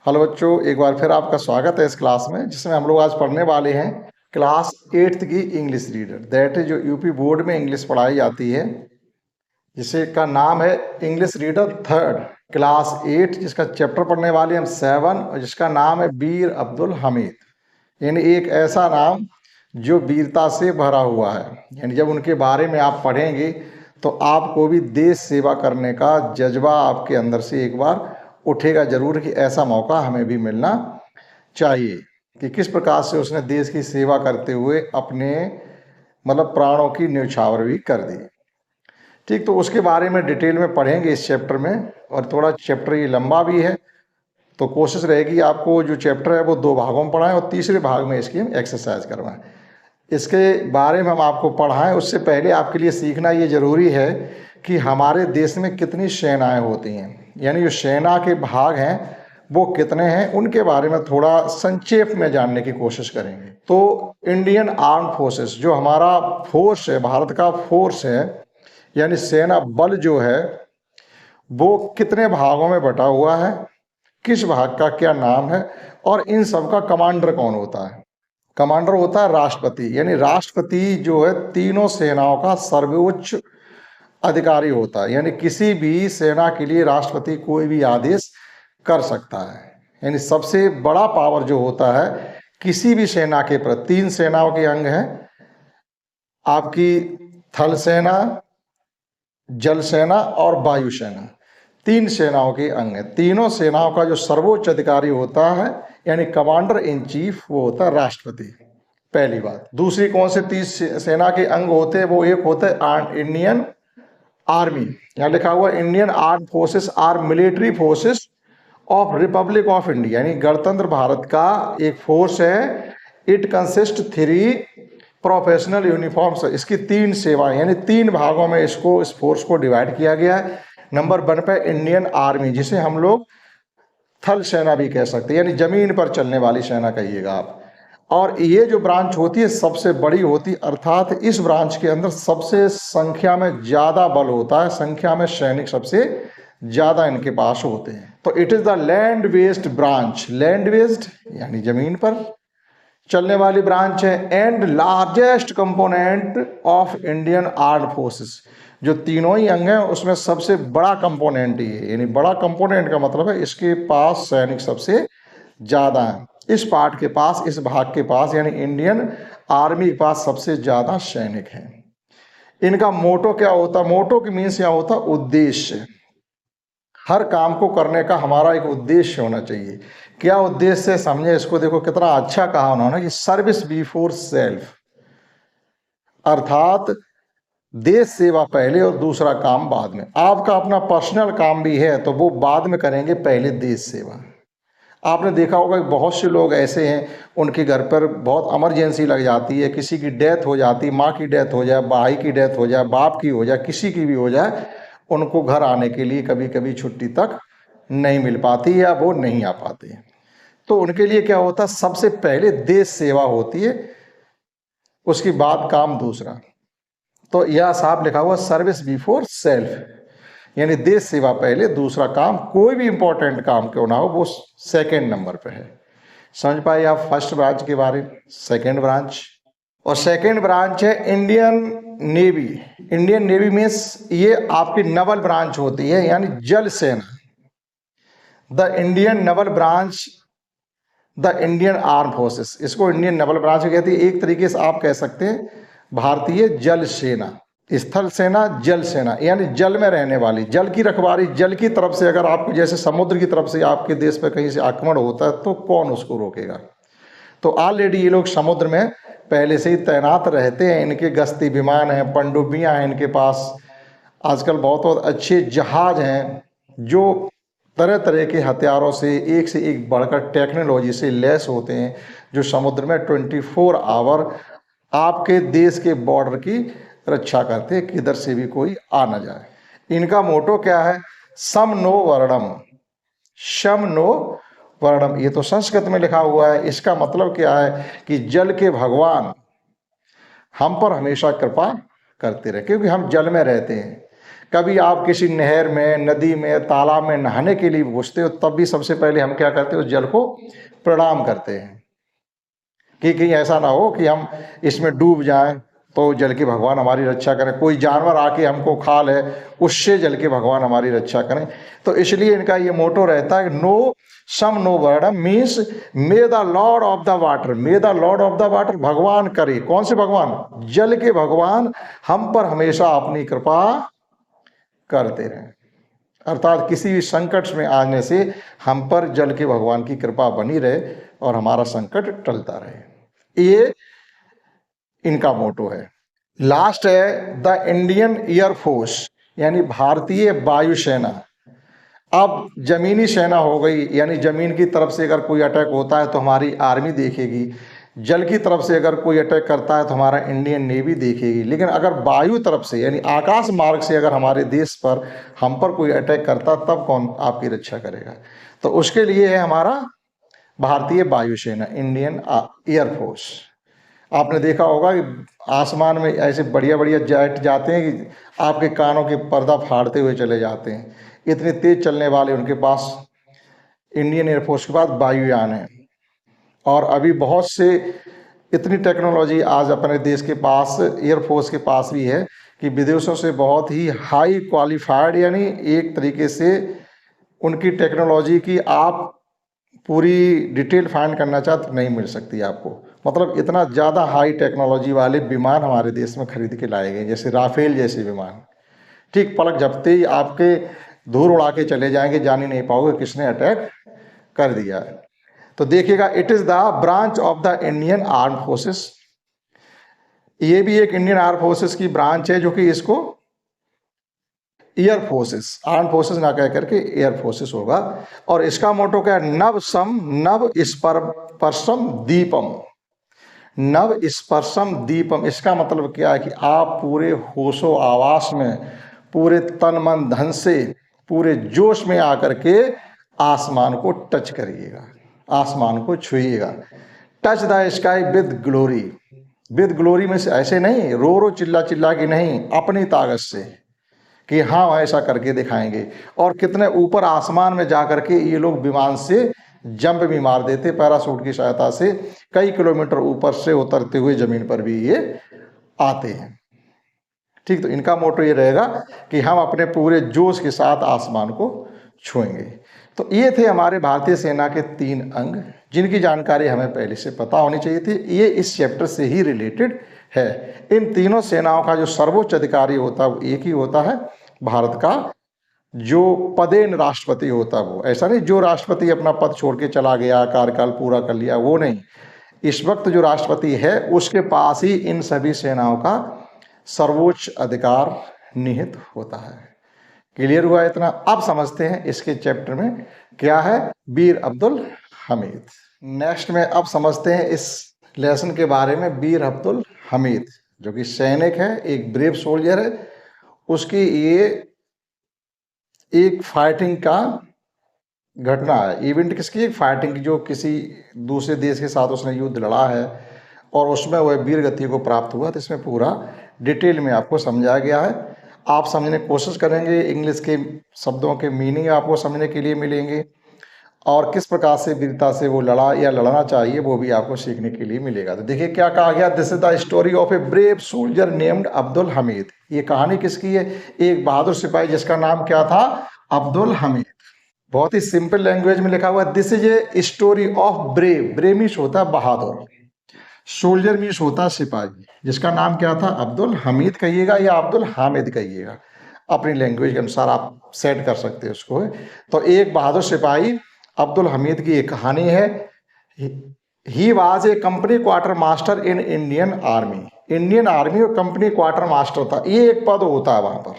Hello बच्चों, एक बार फिर आपका स्वागत है इस क्लास में, जिसमें हम लोग आज पढ़ने वाले हैं क्लास 8th की इंग्लिश रीडर। दैट इज जो यूपी बोर्ड में इंग्लिश पढ़ाई जाती है, जिसे का नाम है इंग्लिश रीडर थर्ड क्लास 8, जिसका चैप्टर पढ़ने वाले हम 7 और जिसका नाम है बीर अब्दुल हमीद। यानी एक ऐसा नाम जो वीरता से भरा हुआ है। यानी जब उनके बारे में आप पढ़ेंगे तो आपको भी देश सेवा करने का जज्बा आपके अंदर से एक बार उठेगा जरूर कि ऐसा मौका हमें भी मिलना चाहिए, कि किस प्रकार से उसने देश की सेवा करते हुए अपने प्राणों की न्यौछावर भी कर दी। ठीक, तो उसके बारे में डिटेल में पढ़ेंगे इस चैप्टर में, और थोड़ा चैप्टर ये लंबा भी है, तो कोशिश रहेगी आपको जो चैप्टर है वो 2 भागों में पढ़ाएं और तीसरे भाग में इसकी हम एक्सरसाइज करवाएं। इसके बारे में हम आपको पढ़ाएं उससे पहले आपके लिए सीखना ये ज़रूरी है कि हमारे देश में कितनी सेनाएं होती हैं, यानी जो सेना के भाग हैं वो कितने हैं, उनके बारे में थोड़ा संक्षेप में जानने की कोशिश करेंगे। तो इंडियन आर्म फोर्सेस जो हमारा फोर्स है, भारत का फोर्स है, यानी सेना बल जो है वो कितने भागों में बटा हुआ है, किस भाग का क्या नाम है, और इन सब का कमांडर कौन होता है। कमांडर होता है राष्ट्रपति, यानी राष्ट्रपति जो है तीनों सेनाओं का सर्वोच्च अधिकारी होता है। यानी किसी भी सेना के लिए राष्ट्रपति कोई भी आदेश कर सकता है। यानी सबसे बड़ा पावर जो होता है किसी भी सेना के प्रति, 3 सेनाओं के अंग हैं आपकी, थल सेना, जल सेना और वायु सेना। 3 सेनाओं के अंग हैं। तीनों सेनाओं का जो सर्वोच्च अधिकारी होता है यानी कमांडर इन चीफ, वो होता है राष्ट्रपति। पहली बात। दूसरी कौन से 3 सेना के अंग होते हैं, वो एक होता है इंडियन आर्मी। यहाँ लिखा हुआ Indian arm forces are military forces of republic of India, यानी गणतंत्र भारत का एक फोर्स है। It consist 3 professional uniforms. इसकी 3 सेवाएं, यानी 3 भागों में इसको, इस फोर्स को डिवाइड किया गया है। नंबर 1 पे इंडियन आर्मी, जिसे हम लोग थल सेना भी कह सकते हैं, यानी जमीन पर चलने वाली सेना कहिएगा आप। और ये जो ब्रांच होती है सबसे बड़ी होती है, अर्थात इस ब्रांच के अंदर सबसे संख्या में ज्यादा बल होता है, संख्या में सैनिक सबसे ज्यादा इनके पास होते हैं। तो it is the land based branch. Land based यानी जमीन पर चलने वाली ब्रांच है, and largest component of Indian armed forces. जो तीनों ही अंग हैं उसमें सबसे बड़ा कंपोनेंट ही है, यानी बड़ा कंपोनेंट का मतलब है इसके पास सैनिक सबसे ज्यादा है। इस पार्ट के पास, इस भाग के पास, यानी इंडियन आर्मी के पास सबसे ज्यादा सैनिक हैं। इनका मोटो क्या होता है? मोटो की मीन्स क्या होता है? उद्देश्य। हर काम को करने का हमारा एक उद्देश्य होना चाहिए। क्या उद्देश्य है, समझे इसको। देखो कितना अच्छा कहा उन्होंने कि सर्विस बिफोर सेल्फ, अर्थात देश सेवा पहले और दूसरा काम बाद में। आपका अपना पर्सनल काम भी है तो वो बाद में करेंगे, पहले देश सेवा। आपने देखा होगा कि बहुत से लोग ऐसे हैं, उनके घर पर बहुत इमरजेंसी लग जाती है, किसी की डेथ हो जाती, माँ की डेथ हो जाए, भाई की डेथ हो जाए, बाप की हो जाए, किसी की भी हो जाए, उनको घर आने के लिए कभी कभी छुट्टी तक नहीं मिल पाती या वो नहीं आ पाते। तो उनके लिए क्या होता है, सबसे पहले देश सेवा होती है, उसके बाद काम दूसरा। तो यह साफ लिखा हुआ सर्विस बिफोर सेल्फ, यानी देश सेवा पहले, दूसरा काम, कोई भी इंपॉर्टेंट काम क्यों ना हो वो सेकेंड नंबर पे है। समझ पाए आप फर्स्ट ब्रांच के बारे में, सेकेंड ब्रांच। और सेकेंड ब्रांच है Indian navy. Indian navy means ये आपकी नवल ब्रांच होती है, यानी जल सेना। The Indian Naval branch, the Indian arm forces, इसको इंडियन नवल ब्रांच कहती है। एक तरीके से आप कह सकते हैं भारतीय जल सेना, स्थल सेना, जल सेना, यानी जल में रहने वाली, जल की रखवाली। जल की तरफ से अगर आपको, जैसे समुद्र की तरफ से आपके देश पर कहीं से आक्रमण होता है तो कौन उसको रोकेगा। तो ऑलरेडी ये लोग समुद्र में पहले से ही तैनात रहते हैं। इनके गश्ती विमान हैं, पनडुब्बियां हैं इनके पास। आजकल बहुत बहुत अच्छे जहाज हैं जो तरह तरह के हथियारों से, एक से एक बढ़कर टेक्नोलॉजी से लैस होते हैं, जो समुद्र में 24 आवर आपके देश के बॉर्डर की रक्षा करते हैं, किधर से भी कोई आ न जाए। इनका मोटो क्या है? सम नो वर्णम। शम नो वर्णम, ये तो संस्कृत में लिखा हुआ है। इसका मतलब क्या है कि जल के भगवान हम पर हमेशा कृपा करते रहे, क्योंकि हम जल में रहते हैं। कभी आप किसी नहर में, नदी में, तालाब में नहाने के लिए घुसते हो, तब भी सबसे पहले हम क्या करते हो, जल को प्रणाम करते हैं कि कहीं ऐसा ना हो कि हम इसमें डूब जाएं, तो जल के भगवान हमारी रक्षा करें। कोई जानवर आके हमको खा ले, उससे जल के भगवान हमारी रक्षा करें। तो इसलिए इनका ये मोटो रहता है, नो सम नो बर्डन means may the lord of the water, may the lord of the water, भगवान करे, कौन से भगवान, जल के भगवान हम पर हमेशा अपनी कृपा करते रहें। अर्थात किसी भी संकट में आने से हम पर जल के भगवान की कृपा बनी रहे और हमारा संकट टलता रहे। ये इनका मोटो है। लास्ट है द इंडियन एयरफोर्स, यानी भारतीय वायुसेना। अब जमीनी सेना हो गई, यानी जमीन की तरफ से अगर कोई अटैक होता है तो हमारी आर्मी देखेगी, जल की तरफ से अगर कोई अटैक करता है तो हमारा इंडियन नेवी देखेगी। लेकिन अगर वायु तरफ से यानी आकाश मार्ग से अगर हमारे देश पर, हम पर कोई अटैक करता, तब कौन आपकी रक्षा करेगा? तो उसके लिए है हमारा भारतीय वायुसेना, इंडियन एयरफोर्स। आपने देखा होगा कि आसमान में ऐसे बढ़िया बढ़िया जेट जाते हैं कि आपके कानों के पर्दा फाड़ते हुए चले जाते हैं, इतने तेज चलने वाले उनके पास, इंडियन एयरफोर्स के पास वायुयान है। और अभी बहुत से इतनी टेक्नोलॉजी आज अपने देश के पास, एयरफोर्स के पास भी है कि विदेशों से बहुत ही हाई क्वालिफाइड, यानी एक तरीके से उनकी टेक्नोलॉजी की आप पूरी डिटेल फाइंड करना चाहते तो नहीं मिल सकती आपको। मतलब इतना ज़्यादा हाई टेक्नोलॉजी वाले विमान हमारे देश में खरीद के लाए गए, जैसे राफेल जैसे विमान, ठीक पलक झपकते ही आपके धूल उड़ा के चले जाएंगे, जान ही नहीं पाओगे किसने अटैक कर दिया है। तो देखिएगा, it is the branch of the Indian arm forces. ये भी एक इंडियन आर्म फोर्सेस की ब्रांच है, जो कि इसको एयर फोर्सेस, आर्म फोर्सेस ना कह करके एयर फोर्सेस होगा। और इसका मोटो क्या है, नव सम नव स्पर्शम दीपम, नव स्पर्शम दीपम। इसका मतलब क्या है कि आप पूरे होशो आवास में, पूरे तन मन धन से, पूरे जोश में आकर के आसमान को टच करिएगा, आसमान को छुइएगा। Touch the sky with glory, with glory में से ऐसे नहीं रो रो चिल्ला चिल्ला के नहीं, अपनी ताकत से कि हाँ ऐसा करके दिखाएंगे। और कितने ऊपर आसमान में जा करके ये लोग विमान से जंप भी मार देते, पैराशूट की सहायता से कई किलोमीटर ऊपर से उतरते हुए जमीन पर भी ये आते हैं। ठीक, तो इनका मोटो ये रहेगा कि हम अपने पूरे जोश के साथ आसमान को छुएंगे। तो ये थे हमारे भारतीय सेना के 3 अंग, जिनकी जानकारी हमें पहले से पता होनी चाहिए थी। ये इस चैप्टर से ही रिलेटेड है। इन तीनों सेनाओं का जो सर्वोच्च अधिकारी होता है वो एक ही होता है, भारत का जो पदेन राष्ट्रपति होता है वो। ऐसा नहीं जो राष्ट्रपति अपना पद छोड़ के चला गया, कार्यकाल पूरा कर लिया, वो नहीं। इस वक्त जो राष्ट्रपति है उसके पास ही इन सभी सेनाओं का सर्वोच्च अधिकार निहित होता है। क्लियर हुआ इतना? अब समझते हैं इसके चैप्टर में क्या है, वीर अब्दुल हमीद। नेक्स्ट में अब समझते हैं इस लेसन के बारे में वीर अब्दुल हमीद, जो कि सैनिक है, एक ब्रेव सोल्जर है। उसकी ये एक फाइटिंग का घटना है, इवेंट किसकी, एक फाइटिंग की, जो किसी दूसरे देश के साथ उसने युद्ध लड़ा है और उसमें वह वीर गति को प्राप्त हुआ। तो इसमें पूरा डिटेल में आपको समझाया गया है। आप समझने की कोशिश करेंगे, इंग्लिश के शब्दों के मीनिंग आपको समझने के लिए मिलेंगे, और किस प्रकार से वीरता से वो लड़ा या लड़ना चाहिए वो भी आपको सीखने के लिए मिलेगा। तो देखिए क्या कहा गया, this is the story of a brave soldier named Abdul Hamid. ये कहानी किसकी है, एक बहादुर सिपाही जिसका नाम क्या था, अब्दुल हमीद। बहुत ही सिंपल लैंग्वेज में लिखा हुआ है, this is a story of brave, brave means होता है बहादुर, सोल्जर मीन्स होता है सिपाही, जिसका नाम क्या था, अब्दुल हमीद कहिएगा या अब्दुल हामिद कहिएगा, अपनी लैंग्वेज के अनुसार आप सेट कर सकते हैं उसको। तो एक बहादुर सिपाही अब्दुल हमीद की एक कहानी है। He was a company quarter master in Indian army, Indian army और कंपनी क्वार्टर मास्टर था, ये एक पद होता है वहाँ पर।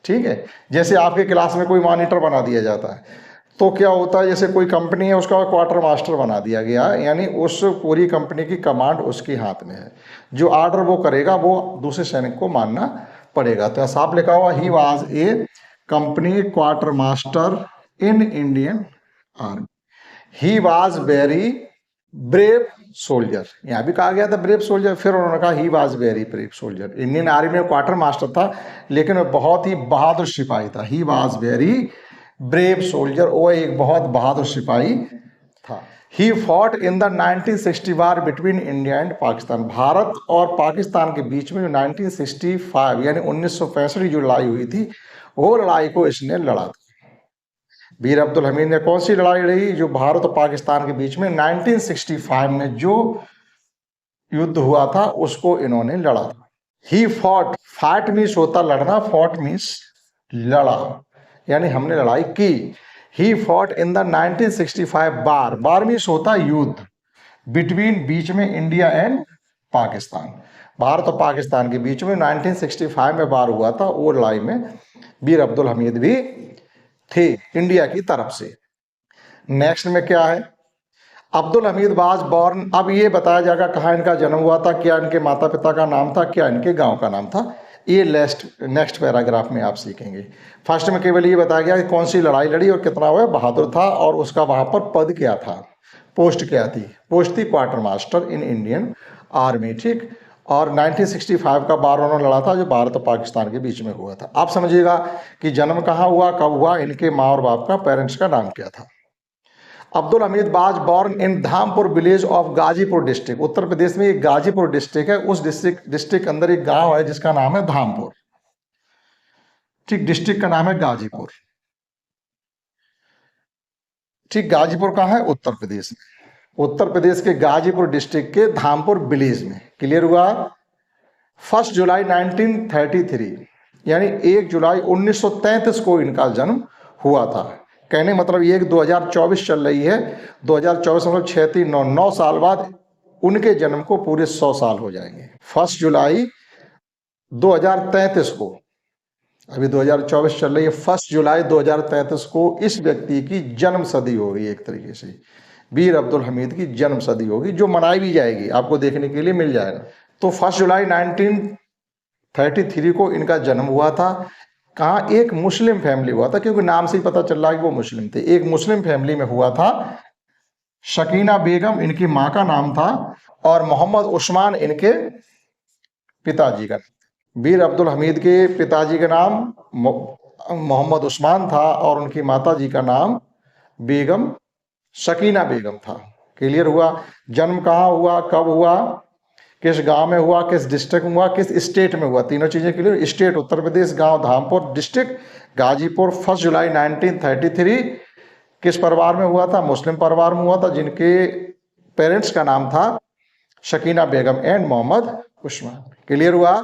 ठीक है, जैसे आपके क्लास में कोई मॉनिटर बना दिया जाता है तो क्या होता है, जैसे कोई कंपनी है उसका क्वार्टर मास्टर बना दिया गया, यानी उस पूरी कंपनी की कमांड उसके हाथ में है, जो ऑर्डर वो करेगा वो दूसरे सैनिक को मानना पड़ेगा। तो साफ लिखा हुआ, he was a company quarter master in Indian army, he was very brave soldier, यहाँ भी कहा गया था ब्रेव सोल्जर, फिर उन्होंने कहा he was very brave soldier. Indian army में क्वार्टर मास्टर था, लेकिन वह बहुत ही बहादुर सिपाही था। He was very brave soldier, वो एक बहुत बहादुर सिपाही था। He fought in the 1960 war between India and Pakistan, Bharat और पाकिस्तान के बीच में जो 1965 यानी 1965 की जो लड़ाई हुई थी, वो लड़ाई को इसने लड़ा था। वीर अब्दुल हमीद ने कौन सी लड़ाई लड़ी? जो भारत और पाकिस्तान के बीच में 1965 में जो युद्ध हुआ था, उसको इन्होंने लड़ा था। ही फॉट, फाइट मीन्स होता लड़ना, फॉट मीन्स लड़ा, यानी हमने लड़ाई की। He fought in the 1965 bar, bar means होता युद्ध, बिटवीन बीच में इंडिया एंड पाकिस्तान, भारत और पाकिस्तान के बीच में 1965 में बार हुआ था। वो लड़ाई में वीर अब्दुल हमीद भी थे इंडिया की तरफ से। नेक्स्ट में क्या है? अब्दुल हमीद वाज बॉर्न, अब ये बताया जाएगा कहाँ इनका जन्म हुआ था, क्या इनके माता पिता का नाम था, क्या इनके गांव का नाम था, ये नेक्स्ट पैराग्राफ में आप सीखेंगे। फर्स्ट में केवल ये बताया गया कि कौन सी लड़ाई लड़ी और कितना वह बहादुर था, और उसका वहां पर पद क्या था, पोस्ट क्या थी। पोस्ट थी quarter master in Indian army, ठीक। और 1965 का बार उन्होंने लड़ा था, जो भारत और पाकिस्तान के बीच में हुआ था। आप समझिएगा कि जन्म कहाँ हुआ, कब हुआ, इनके माँ और बाप का, पेरेंट्स का नाम क्या था। Abdul Hamid was born in Dhampur village of Ghazipur district, Uttar Pradesh में एक गाजीपुर डिस्ट्रिक्ट है, उस डिस्ट्रिक्ट के अंदर एक गांव है जिसका नाम है धामपुर, ठीक। डिस्ट्रिक्ट का नाम है गाजीपुर, ठीक। गाजीपुर कहाँ है? उत्तर प्रदेश में। उत्तर प्रदेश के गाजीपुर डिस्ट्रिक्ट के धामपुर विलेज में। क्लियर हुआ? 1 जुलाई 1933 यानी 1 जुलाई 1933 को इनका जन्म हुआ था। कहने मतलब ये कि 2024 चल रही है, 2024 मतलब 6 3 9 9 साल बाद उनके जन्म को पूरे 100 साल हो जाएंगे। 1 जुलाई 2033 को, अभी 2024 चल रही है, 1 जुलाई 2033 को इस व्यक्ति की जन्म सदी होगी। एक तरीके से वीर अब्दुल हमीद की जन्म सदी होगी, जो मनाई भी जाएगी, आपको देखने के लिए मिल जाएगा। तो 1 जुलाई 1933 को इनका जन्म हुआ था। कहाँ? एक मुस्लिम फैमिली हुआ था, क्योंकि नाम से ही पता चल रहा है कि वो मुस्लिम थे। एक मुस्लिम फैमिली में हुआ था। शकीना बेगम इनकी माँ का नाम था, और मोहम्मद उस्मान इनके पिताजी का। वीर अब्दुल हमीद के पिताजी का नाम मोहम्मद उस्मान था, और उनकी माताजी का नाम बेगम, शकीना बेगम था। क्लियर हुआ? जन्म कहाँ हुआ, कब हुआ, किस गांव में हुआ, किस डिस्ट्रिक्ट में हुआ, किस स्टेट में हुआ, तीनों चीजें क्लियर। स्टेट उत्तर प्रदेश, गांव धामपुर, डिस्ट्रिक्ट गाजीपुर। 1 जुलाई 1933 किस परिवार में हुआ था? मुस्लिम परिवार में हुआ था, जिनके पेरेंट्स का नाम था शकीना बेगम एंड मोहम्मद उस्मान। क्लियर हुआ?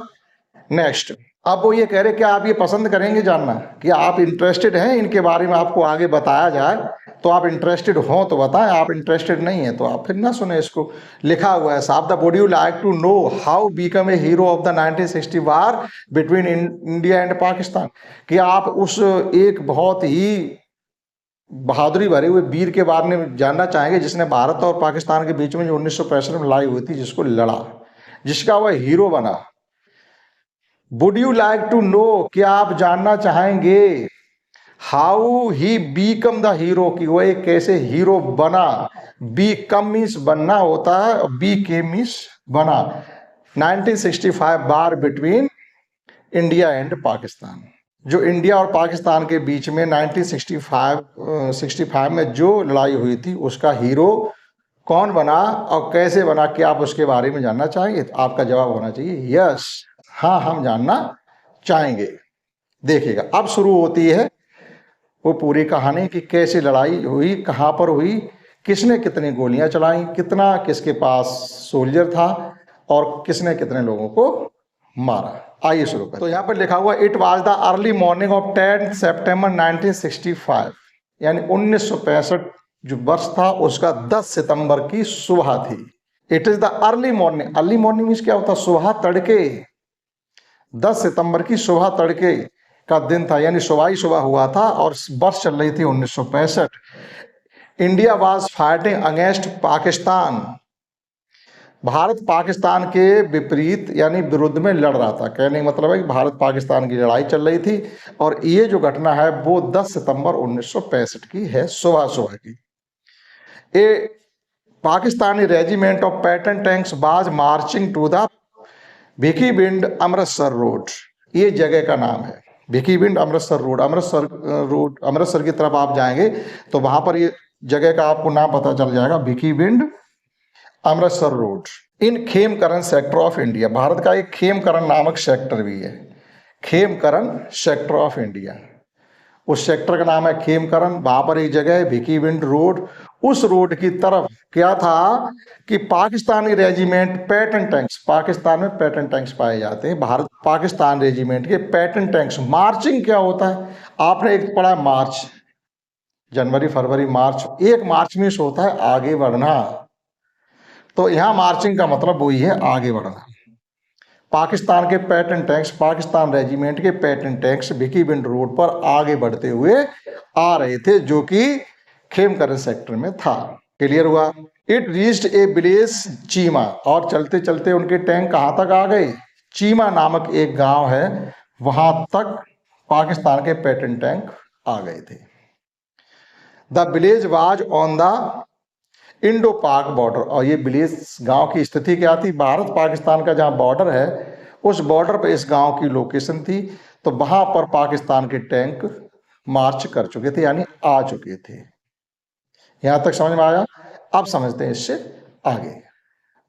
नेक्स्ट, अब वो ये कह रहे कि आप ये पसंद करेंगे जानना, कि आप इंटरेस्टेड हैं इनके बारे में, आपको आगे बताया जाए, तो आप इंटरेस्टेड हो तो बताएं, आप इंटरेस्टेड नहीं है तो आप फिर ना सुने इसको। लिखा हुआ है साहब, the would you like to know how become a hero of the 1960 war between India and Pakistan, कि आप उस एक बहुत ही बहादुरी भरे हुए वीर के बारे में जानना चाहेंगे, जिसने भारत और पाकिस्तान के बीच में जो 1965 में लड़ाई हुई थी, जिसको लड़ा, जिसका वह हीरो बना। Would you like to know, क्या आप जानना चाहेंगे, how he become the hero, कि वह एक कैसे हीरो बना। बीकम मीन्स बनना होता है, और बी के मीन्स बना। 1965 बार बिटवीन इंडिया एंड पाकिस्तान, जो इंडिया और पाकिस्तान के बीच में 1965 में जो लड़ाई हुई थी, उसका हीरो कौन बना और कैसे बना, क्या आप उसके बारे में जानना चाहेंगे? तो आपका जवाब होना चाहिए यस, हाँ हम जानना चाहेंगे। देखिएगा, अब शुरू होती है वो पूरी कहानी कि कैसे लड़ाई हुई, कहाँ पर हुई, किसने कितनी गोलियां चलाई, कितना किसके पास सोल्जर था, और किसने कितने लोगों को मारा। आइए शुरू करें। तो यहाँ पर लिखा हुआ, it was the early morning of 10 सितंबर 1965, यानी 1965 जो वर्ष था उसका 10 सितंबर की सुबह थी। It is the early morning, early morning means क्या होता? सुबह तड़के। 10 सितंबर की सुबह तड़के का दिन था, यानी सुबह ही सुबह हुआ था, और वर्ष चल रही थी 1965। India was fighting against Pakistan, Bharat Pakistan के विपरीत यानी विरुद्ध में लड़ रहा था। कहने का मतलब है कि भारत पाकिस्तान की लड़ाई चल रही थी, और ये जो घटना है वो 10 सितंबर 1965 की है, सुबह सुबह की। Pakistani regiment of Patton tanks was marching to the Bhikhiwind Amritsar road, ये जगह का नाम है। भिकीबिंड अमृतसर रोड, अमृतसर की तरफ आप जाएंगे तो वहां पर ये जगह का आपको नाम पता चल जाएगा, Bhikhiwind Amritsar road in Khemkaran sector of India. Bharat का एक खेमकरन नामक सेक्टर भी है, खेमकरन सेक्टर ऑफ इंडिया, उस सेक्टर का नाम है खेमकरन। वहां पर एक जगह है भिकीबिंड रोड, उस रोड की तरफ क्या था कि Pakistani regiment pattern tanks, Pakistan में पैटर्न टैंक्स पाए जाते हैं, भारत पाकिस्तान रेजिमेंट के पैटर्न टैंक्स। मार्चिंग क्या होता है, आपने एक पढ़ा मार्च, जनवरी फरवरी मार्च, एक मार्च में होता है आगे बढ़ना, तो यहां मार्चिंग का मतलब वही है आगे बढ़ना। पाकिस्तान के पैटर्न टैंक्स, पाकिस्तान रेजिमेंट के पैटर्न टैंक्स भिकीबिंड रोड पर आगे बढ़ते हुए आ रहे थे, जो कि खेमकरन सेक्टर में था। क्लियर हुआ। It reached A village Cheema, और चलते चलते उनके टैंक कहां तक आ गए, चीमा नामक एक गांव है, वहां तक पाकिस्तान के पैटर्न टैंक आ गए थे। The village was on the Indo पाक बॉर्डर, और ये विलेज गांव की स्थिति क्या थी, भारत पाकिस्तान का जहां बॉर्डर है उस बॉर्डर पर इस गांव की लोकेशन थी, तो वहां पर पाकिस्तान के टैंक मार्च कर चुके थे, यानी आ चुके थे। यहां तक समझ में आया। अब समझते हैं इससे आगे,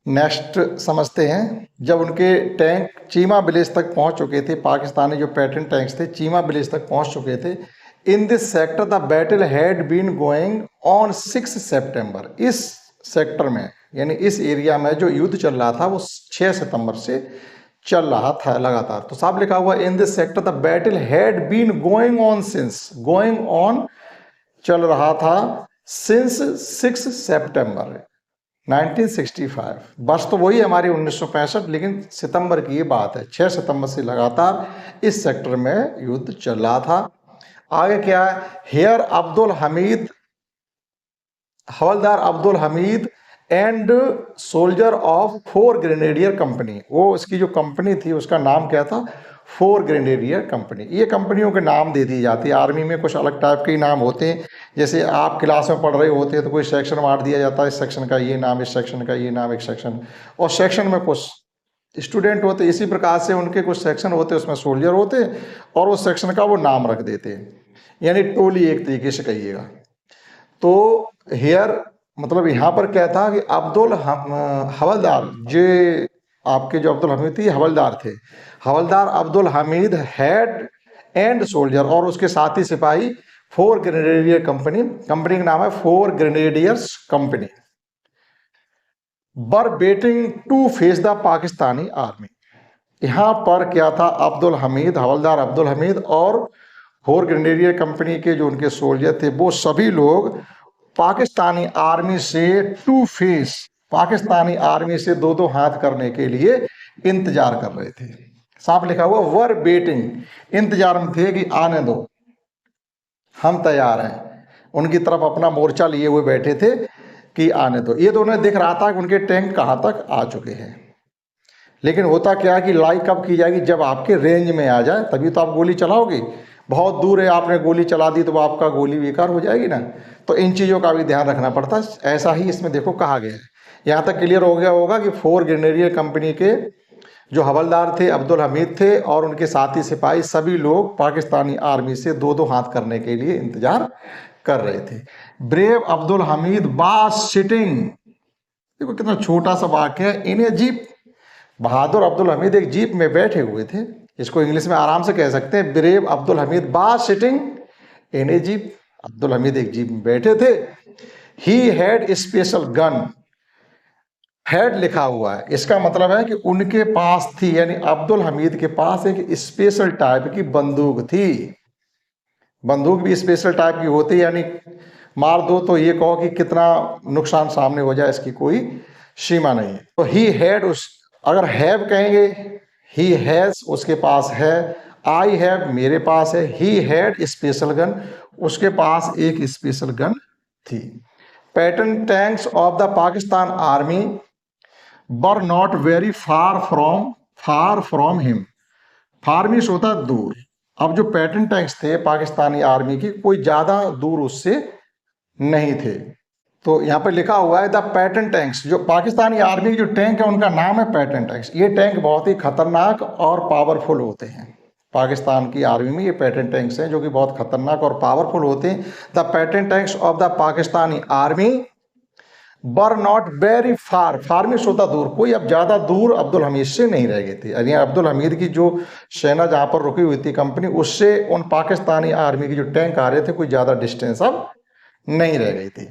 नेक्स्ट समझते हैं। जब उनके टैंक चीमा विलेज तक पहुंच चुके थे, पाकिस्तानी जो पैटर्न टैंक्स थे चीमा विलेज तक पहुंच चुके थे, in this sector the battle had been going on 6 September, इस सेक्टर में यानी इस एरिया में जो युद्ध चल रहा था वो 6 सितंबर से चल रहा था लगातार। तो साफ लिखा हुआ in this sector the battle had been going on since, going on चल रहा था सिंस 6 सितंबर 1965, वर्ष तो वही हमारी 1965, लेकिन सितंबर की ये बात है, 6 सितंबर से लगातार इस सेक्टर में युद्ध चल रहा था। आगे क्या है, here Abdul Hamid, Havildar Abdul Hamid and soldier of 4 grenadier company, वो इसकी जो कंपनी थी उसका नाम क्या था, 4 ग्रेनेडियर कंपनी। ये कंपनियों के नाम दे दी जाती है, आर्मी में कुछ अलग टाइप के नाम होते हैं, जैसे आप क्लास में पढ़ रहे होते हैं तो कोई सेक्शन बांट दिया जाता है, इस सेक्शन का ये नाम, इस सेक्शन का ये नाम, एक सेक्शन, और सेक्शन में कुछ स्टूडेंट होते, इसी प्रकार से उनके कुछ सेक्शन होते, उसमें सोल्जर होते और उस सेक्शन का वो नाम रख देते हैं, यानी टोली एक तरीके से कहिएगा। तो हेयर मतलब यहाँ पर क्या था कि अब्दुल हवलदार, जो आपके जो अब्दुल हमीद थे हवलदार थे, हवलदार Abdul Hamid head and soldier, और उसके साथी सिपाही 4 ग्रेनेडियर कंपनी, कंपनी का नाम है 4 grenadiers company, were waiting to face the Pakistani army. यहाँ पर क्या था, अब्दुल हमीद, हवलदार अब्दुल हमीद और 4 ग्रेनेडियर कंपनी के जो उनके सोल्जर थे वो सभी लोग पाकिस्तानी आर्मी से टू फेस, पाकिस्तानी आर्मी से दो दो हाथ करने के लिए इंतजार कर रहे थे। साफ लिखा हुआ वर वेटिंग, इंतजार में थे कि आने दो, हम तैयार हैं, उनकी तरफ अपना मोर्चा लिए हुए बैठे थे कि आने दो। ये तो उन्हें दिख रहा था कि उनके टैंक कहाँ तक आ चुके हैं, लेकिन होता क्या है कि लड़ाई कब की जाएगी, जब आपके रेंज में आ जाए तभी तो आप गोली चलाओगे। बहुत दूर है, आपने गोली चला दी तो आपका गोली बेकार हो जाएगी ना, तो इन चीज़ों का भी ध्यान रखना पड़ता है। ऐसा ही इसमें देखो कहा गया है, यहाँ तक क्लियर हो गया होगा कि 4 ग्रेनेडियर कंपनी के जो हवलदार थे अब्दुल हमीद थे और उनके साथी सिपाही सभी लोग पाकिस्तानी आर्मी से दो दो हाथ करने के लिए इंतजार कर रहे थे। Brave Abdul Hamid was sitting, देखो कितना छोटा सा वाक्य है, इन ए जीप, बहादुर अब्दुल हमीद एक जीप में बैठे हुए थे, इसको इंग्लिश में आराम से कह सकते हैं brave Abdul Hamid was sitting in A jeep, Abdul Hamid एक जीप में बैठे थे। He had special gun, had लिखा हुआ है, इसका मतलब है कि उनके पास थी, यानी अब्दुल हमीद के पास एक स्पेशल टाइप की बंदूक थी। बंदूक भी स्पेशल टाइप की होती है, यानी मार दो तो ये कहो कि कितना नुकसान सामने हो जाए इसकी कोई सीमा नहीं है। तो ही हैड, उस अगर हैव कहेंगे, ही हैज उसके पास है, आई हैव मेरे पास है, ही हैड स्पेशल गन उसके पास एक स्पेशल गन थी। Pattern tanks of the Pakistan army were not very far from him, far means होता है दूर। अब जो पैटर्न टैंक्स थे पाकिस्तानी आर्मी की कोई ज़्यादा दूर उससे नहीं थे, तो यहाँ पे लिखा हुआ है द पैटर्न टैंक्स, जो पाकिस्तानी आर्मी के जो टैंक है उनका नाम है पैटर्न टैंक्स। ये टैंक बहुत ही खतरनाक और पावरफुल होते हैं। पाकिस्तान की आर्मी में ये पैटर्न टैंक्स हैं जो कि बहुत खतरनाक और पावरफुल होते हैं। The pattern tanks of the Pakistani army were not very far, far means होता दूर, कोई अब ज़्यादा दूर अब्दुल हमीद से नहीं रह गई थी। यानी अब्दुल हमीद की जो सेना जहाँ पर रुकी हुई थी कंपनी, उससे उन पाकिस्तानी आर्मी के जो टैंक आ रहे थे कोई ज़्यादा डिस्टेंस अब नहीं रह गई थी।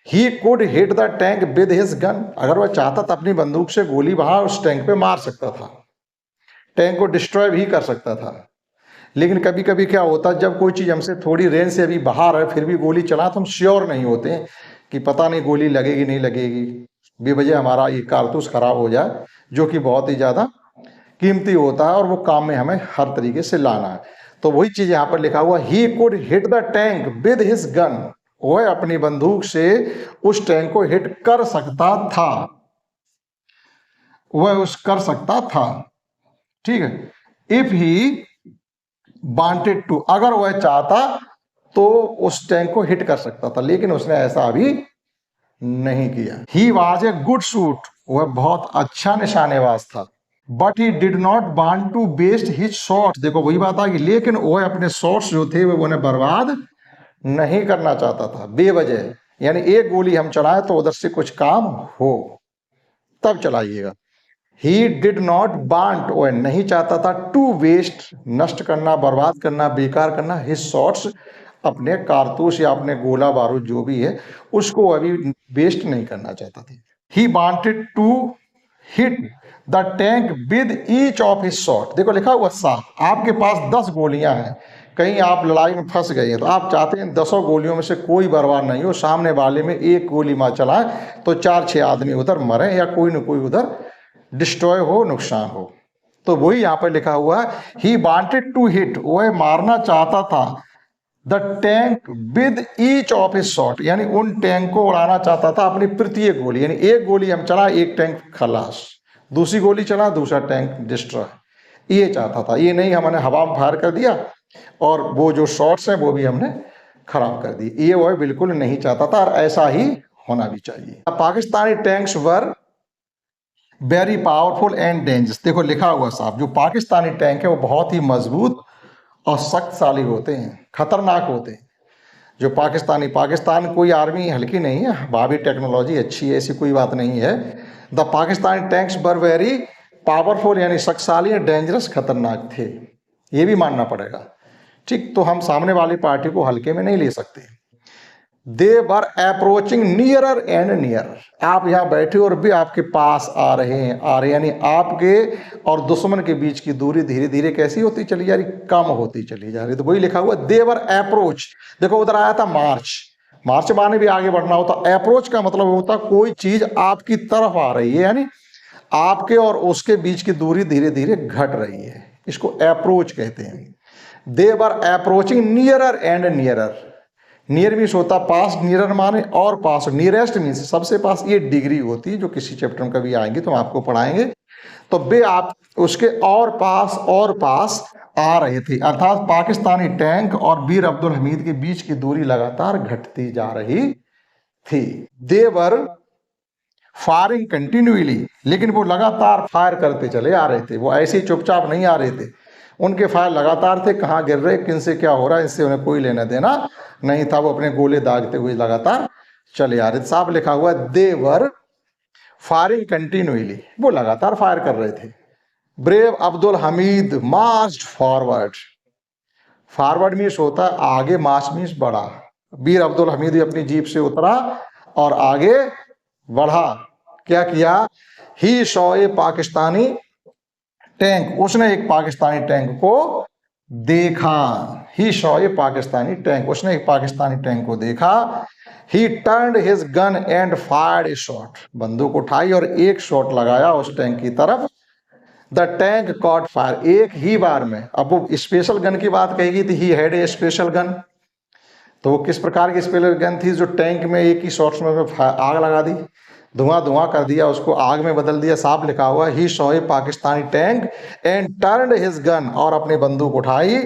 He could hit the tank with his gun, अगर वह चाहता तो अपनी बंदूक से गोली वहां उस टैंक पे मार सकता था, टैंक को डिस्ट्रॉय भी कर सकता था। लेकिन कभी कभी क्या होता है, जब कोई चीज़ हमसे थोड़ी रेंज से अभी बाहर है फिर भी गोली चला तो हम श्योर नहीं होते हैं कि पता नहीं गोली लगेगी नहीं लगेगी, बेवजह हमारा ये कारतूस खराब हो जाए, जो कि बहुत ही ज़्यादा कीमती होता है और वो काम में हमें हर तरीके से लाना है। तो वही चीज़ यहाँ पर लिखा हुआ, he could hit the tank with his gun, वह अपनी बंदूक से उस टैंक को हिट कर सकता था, वह उस कर सकता था। ठीक है। इफ ही वांटेड टू, अगर वह चाहता तो उस टैंक को हिट कर सकता था, लेकिन उसने ऐसा अभी नहीं किया। He was a good shoot, वह बहुत अच्छा निशानेबाज था। But he did not want to waste his shots, देखो वही बात आ गई, लेकिन वह अपने शॉट्स जो थे वो उन्हें बर्बाद नहीं करना चाहता था बेवजह। यानी एक गोली हम चलाएं तो उधर से कुछ काम हो तब चलाइएगा। ही डिड नॉट वांट, वह नहीं चाहता था, टू वेस्ट, नष्ट करना, बर्बाद करना, बेकार करना, हिज शॉट्स, अपने कारतूस या अपने गोला बारूद जो भी है उसको अभी वेस्ट नहीं करना चाहता था। He wanted to hit the tank with each of his shot, देखो लिखा हुआ साफ, आपके पास 10 गोलियां हैं, कहीं आप लड़ाई में फंस गए हैं तो आप चाहते हैं 10 गोलियों में से कोई बर्बाद नहीं हो, सामने वाले में एक गोली मार चलाए तो 4-6 आदमी उधर मरे या कोई न कोई उधर डिस्ट्रॉय हो, नुकसान हो। तो वही यहाँ पर लिखा हुआ है, ही वांटेड टू हिट, वह मारना चाहता था, the tank with each of his shot, यानी उन टैंक को उड़ाना चाहता था अपनी प्रत्येक गोली, यानी एक गोली हम चला एक टैंक खलास, दूसरी गोली चला दूसरा टैंक डिस्ट्रॉय, ये चाहता था। ये नहीं हमने हवा में फायर कर दिया और वो जो शॉट्स हैं वो भी हमने खराब कर दिए, ये वो बिल्कुल नहीं चाहता था और ऐसा ही होना भी चाहिए। Pakistani tanks were very powerful and dangerous, देखो लिखा हुआ साहब, जो पाकिस्तानी टैंक है वो बहुत ही मजबूत और शक्तिशाली होते हैं, खतरनाक होते हैं। जो पाकिस्तान कोई आर्मी हल्की नहीं है, वहाँ भी टेक्नोलॉजी अच्छी है, ऐसी कोई बात नहीं है। The Pakistani tanks were very powerful, यानी शक्तिशाली और डेंजरस, खतरनाक थे, ये भी मानना पड़ेगा। ठीक, तो हम सामने वाली पार्टी को हल्के में नहीं ले सकते। They were approaching nearer and nearer, आप यहाँ बैठे और भी आपके पास आ रहे हैं, यानी आपके और दुश्मन के बीच की दूरी धीरे धीरे कैसी होती चली जा रही, कम होती चली जा रही। तो वही लिखा हुआ दे वर अप्रोच, देखो उधर आया था मार्च, मार्च माने भी आगे बढ़ना होता, अप्रोच का मतलब होता कोई चीज आपकी तरफ आ रही है, यानी आपके और उसके बीच की दूरी धीरे धीरे घट रही है, इसको अप्रोच कहते हैं। They were approaching nearer and nearer, near means होता पास, नियरर माने और पास, नियरेस्ट मीन्स सबसे पास, ये डिग्री होती है जो किसी चैप्टर में कभी आएंगे तो हम आपको पढ़ाएंगे। तो वे आप उसके और पास आ रहे थे, अर्थात पाकिस्तानी टैंक और वीर अब्दुल हमीद के बीच की दूरी लगातार घटती जा रही थी। दे वर फायरिंग कंटिन्यूअली, लेकिन वो लगातार फायर करते चले आ रहे थे, वो ऐसे ही चुपचाप नहीं आ रहे थे, उनके फायर लगातार थे, कहाँ गिर रहे किन से क्या हो रहा है इससे उन्हें कोई लेना देना नहीं था, वो अपने गोले दागते हुए लगातार चले आ रहे थे। साफ लिखा हुआ दे वर फायरिंग कंटिन्यूअली, वो लगातार फायर कर रहे थे। ब्रेव अब्दुल हमीद मार्च फॉरवर्ड, फॉरवर्ड मीन्स होता है आगे, मार्च मीन्स बढ़ा, वीर अब्दुल हमीद अपनी जीप से उतरा और आगे बढ़ा। क्या किया, he saw a Pakistani tank, उसने एक पाकिस्तानी टैंक को देखा, he saw a Pakistani tank, उसने एक पाकिस्तानी टैंक को देखा। ही turned his gun and fired A shot, बंदूक उठाई और एक शॉट लगाया उस टैंक की तरफ। द टैंक कॉट फायर, एक ही बार में। अब वो स्पेशल गन की बात कही गई थी, he had a special gun, तो वो किस प्रकार की स्पेशल गन थी, जो टैंक में एक ही शॉट में आग लगा दी, धुआं कर दिया, उसको आग में बदल दिया। साफ लिखा हुआ he saw a Pakistani tank and turned his gun, और अपनी बंदूक उठाई,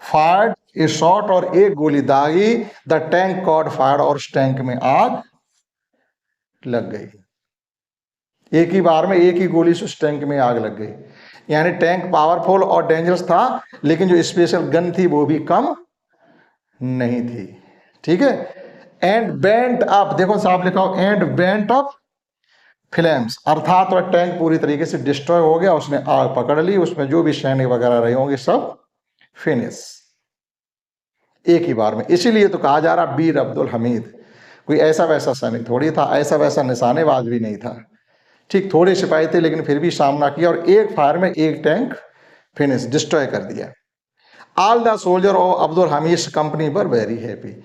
फायर्ड ए शॉट, और एक गोली दागी। द टैंक कॉट फायर, और उस टैंक में आग लग गई। एक ही बार में एक ही गोली से उस टैंक में आग लग गई। यानी टैंक पावरफुल और डेंजरस था, लेकिन जो स्पेशल गन थी वो भी कम नहीं थी। ठीक है। एंड बेंट अप, देखो साफ लिखा हो, एंड बेंट अप फ्लेम्स, अर्थात वह टैंक पूरी तरीके से डिस्ट्रॉय हो गया, उसने आग पकड़ ली, उसमें जो भी सैनिक वगैरह रहे होंगे सब फिनिश एक ही बार में। इसीलिए तो कहा जा रहा बीर अब्दुल हमीद, कोई ऐसा वैसा सैनिक थोड़ी था, ऐसा वैसा निशानेबाज भी नहीं था। ठीक, थोड़े सिपाही थे लेकिन फिर भी सामना किया और एक फायर में एक टैंक फिनिश डिस्ट्रॉय कर दिया। All the soldier of Abdul Hamid company पर वेरी हैप्पी,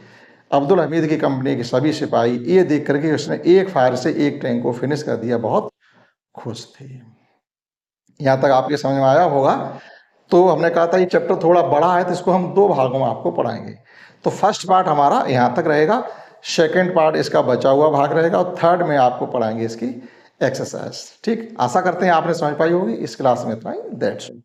अब्दुल हमीद की कंपनी के सभी सिपाही ये देख करके उसने एक फायर से एक टैंक को फिनिश कर दिया, बहुत खुश थे। यहाँ तक आपके समझ में आया होगा। तो हमने कहा था ये चैप्टर थोड़ा बड़ा है तो इसको हम दो भागों में आपको पढ़ाएंगे। तो फर्स्ट पार्ट हमारा यहाँ तक रहेगा, सेकेंड पार्ट इसका बचा हुआ भाग रहेगा और थर्ड में आपको पढ़ाएंगे इसकी एक्सरसाइज। ठीक, आशा करते हैं आपने समझ पाई होगी। इस क्लास में इतना ही, दैट्स ऑल।